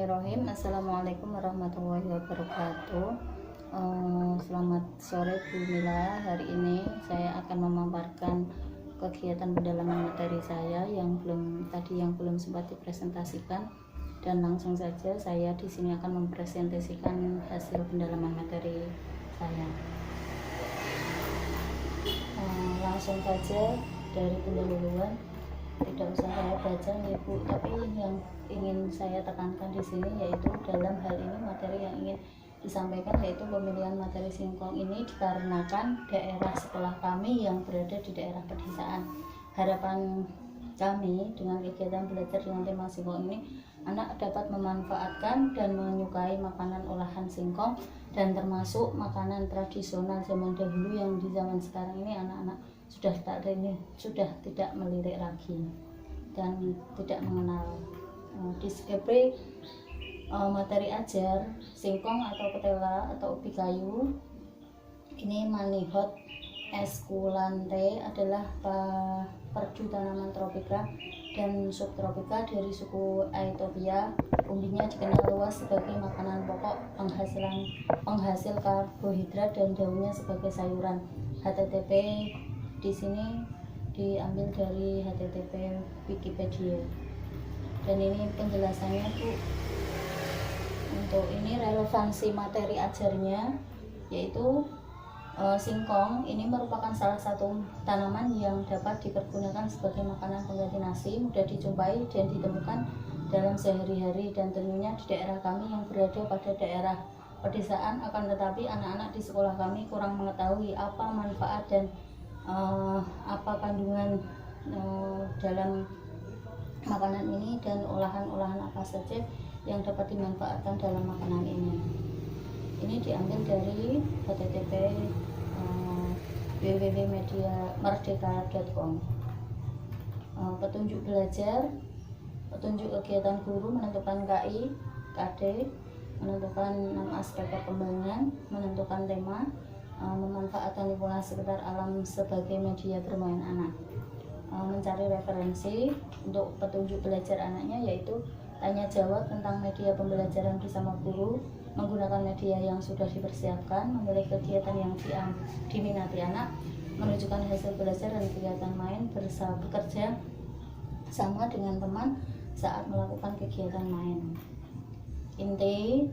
Bismillahirrahmanirrahim. Assalamualaikum warahmatullahi wabarakatuh. Selamat sore Bu Mila. Hari ini saya akan memaparkan kegiatan pendalaman materi saya yang belum sempat dipresentasikan, dan langsung saja saya di sini akan mempresentasikan hasil pendalaman materi saya. Langsung saja dari pendahuluan, tidak usah saya baca ya Bu, tapi yang ingin saya tekankan di sini yaitu dalam hal ini materi yang ingin disampaikan yaitu pemilihan materi singkong ini dikarenakan daerah sekolah kami yang berada di daerah pedesaan. Harapan kami dengan kegiatan belajar dengan tema singkong ini, anak dapat memanfaatkan dan menyukai makanan olahan singkong, dan termasuk makanan tradisional zaman dahulu yang di zaman sekarang ini anak-anak sudah tidak melirik lagi dan tidak mengenal. Discovery materi ajar singkong atau ketela atau ubi kayu ini Manihot esculante adalah perdu tanaman tropika dan subtropika dari suku Aethiopia. Umbinya dikenal luas sebagai makanan pokok, penghasil karbohidrat, dan daunnya sebagai sayuran. HTTP di sini diambil dari HTTP Wikipedia. Dan ini penjelasannya Bu. Untuk ini relevansi materi ajarnya yaitu singkong ini merupakan salah satu tanaman yang dapat dipergunakan sebagai makanan pengganti nasi, mudah dijumpai dan ditemukan dalam sehari-hari, dan tentunya di daerah kami yang berada pada daerah pedesaan. Akan tetapi anak-anak di sekolah kami kurang mengetahui apa manfaat dan apa kandungan dalam makanan ini dan olahan-olahan apa saja yang dapat dimanfaatkan dalam makanan ini. Ini diambil dari http www.mediamerdeka.com. Petunjuk belajar, petunjuk kegiatan guru, menentukan KI, KD, menentukan 6 aspek perkembangan, menentukan tema, memanfaatkan lingkungan sekitar alam sebagai media bermain anak, mencari referensi untuk petunjuk belajar anaknya yaitu tanya jawab tentang media pembelajaran bersama guru, menggunakan media yang sudah dipersiapkan, memilih kegiatan yang diminati anak, menunjukkan hasil belajar dan kegiatan main, bekerja sama dengan teman saat melakukan kegiatan main. Inti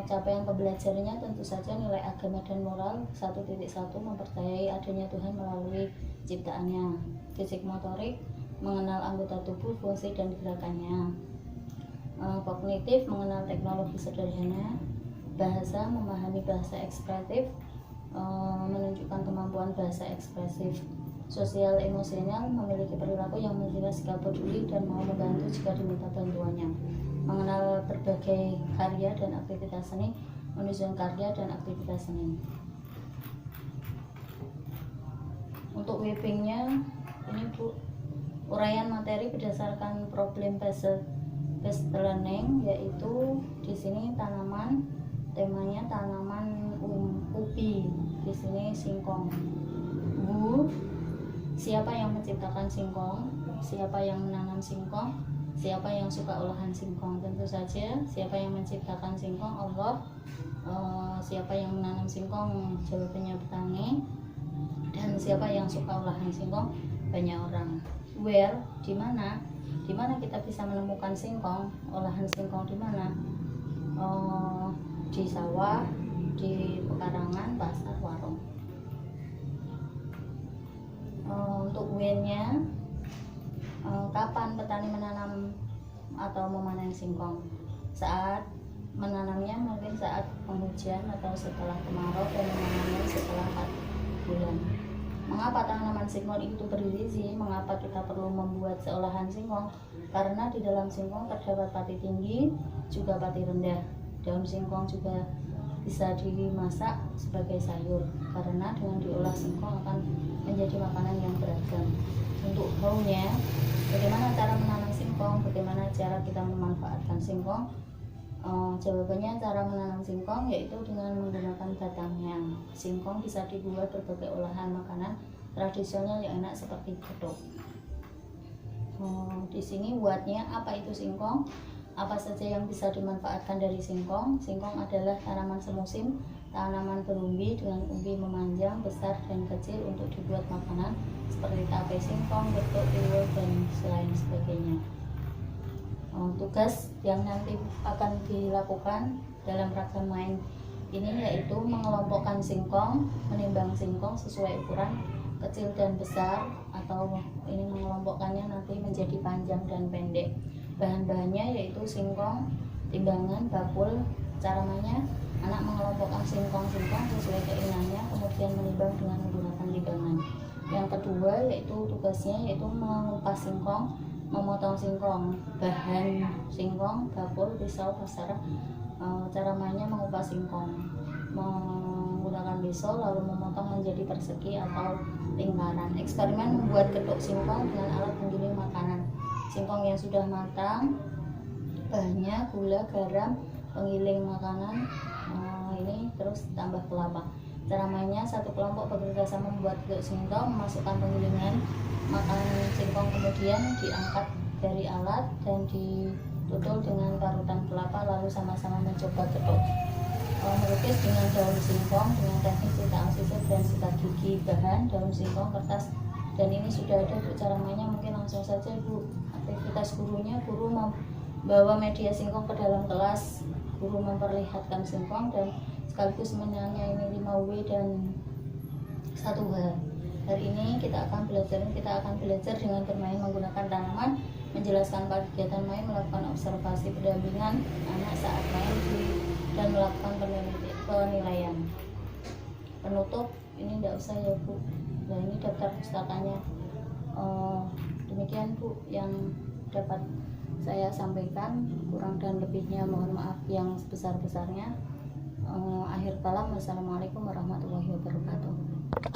capaian pembelajarannya tentu saja nilai agama dan moral 1.1, mempercayai adanya Tuhan melalui ciptaannya. Fisik motorik, mengenal anggota tubuh, fungsi dan gerakannya. Kognitif, mengenal teknologi sederhana. Bahasa, memahami bahasa ekspresif, menunjukkan kemampuan bahasa ekspresif. Sosial emosional, memiliki perilaku yang menjaga sikap peduli dan mau membantu jika diminta bantuannya. Mengenal berbagai karya dan aktivitas seni, menyusun karya dan aktivitas seni. Untuk webbingnya ini Bu, uraian materi berdasarkan problem based learning, yaitu di sini tanaman, temanya tanaman ubi, di sini singkong. Bu, siapa yang menciptakan singkong? Siapa yang menanam singkong? Siapa yang suka olahan singkong? Tentu saja siapa yang menciptakan singkong? Allah. Siapa yang menanam singkong? Jawabannya petani. Dan siapa yang suka olahan singkong? Banyak orang. Where? Di mana? Di mana kita bisa menemukan singkong? Olahan singkong di mana? Di sawah, di pekarangan, pasar, warung. Untuk when-nya, kapan petani menanam atau memanen singkong? Saat menanamnya mungkin saat penghujan atau setelah kemarau, dan menanamnya setelah 4 bulan. Mengapa tanaman singkong itu bergizi? Mengapa kita perlu membuat seolahan singkong? Karena di dalam singkong terdapat pati tinggi, juga pati rendah. Daun singkong juga bisa dimasak sebagai sayur, karena dengan diolah singkong akan menjadi makanan yang beragam. Untuk how-nya, bagaimana cara menanam singkong? Bagaimana cara kita memanfaatkan singkong? Jawabannya cara menanam singkong yaitu dengan menggunakan batangnya. Singkong bisa dibuat berbagai olahan makanan tradisional yang enak seperti godok. Di sini buatnya apa itu singkong? apa saja yang bisa dimanfaatkan dari singkong. Singkong adalah tanaman semusim, tanaman berumbi dengan umbi memanjang, besar dan kecil untuk dibuat makanan seperti tape singkong, getuk, tiwul, dan selain sebagainya. Tugas yang nanti akan dilakukan dalam ragam main ini yaitu mengelompokkan singkong, menimbang singkong sesuai ukuran kecil dan besar, atau ini mengelompokkannya nanti menjadi panjang dan pendek. Bahan-bahannya yaitu singkong, timbangan, bakul. Cara mainnya, anak mengelompokkan singkong-singkong sesuai keinginannya, kemudian menimbang dengan menggunakan timbangan. Yang kedua yaitu tugasnya yaitu mengupas singkong, memotong singkong. Bahan singkong, bakul, pisau, kasar. Cara mainnya mengupas singkong menggunakan pisau lalu memotong menjadi persegi atau lingkaran. Eksperimen membuat getuk singkong dengan alat penggiling makanan. Singkong yang sudah matang, bahannya gula, garam, penggiling makanan, ini terus tambah kelapa. Cara mainnya, satu kelompok bekerja sama membuat getuk singkong, memasukkan penggilingan makanan singkong, kemudian diangkat dari alat dan ditutul dengan parutan kelapa, lalu sama-sama mencoba getuk. Melukis dengan daun singkong dengan teknik cetakan sisir dan sikat gigi. Bahan daun singkong, kertas, dan ini sudah ada Bu. Cara mainnya mungkin langsung saja Bu. Aktivitas gurunya, guru membawa media singkong ke dalam kelas, guru memperlihatkan singkong dan sekaligus menyanyi 5W dan 1H. Hari ini kita akan belajar dengan bermain menggunakan tanaman, menjelaskan kegiatan main, melakukan observasi pendampingan anak saat main dan melakukan penilaian. Penutup ini tidak usah ya Bu. Nah, ini daftar pustakanya. Demikian Bu yang dapat saya sampaikan, kurang dan lebihnya mohon maaf yang sebesar-besarnya. Akhir kalam, wassalamualaikum warahmatullahi wabarakatuh.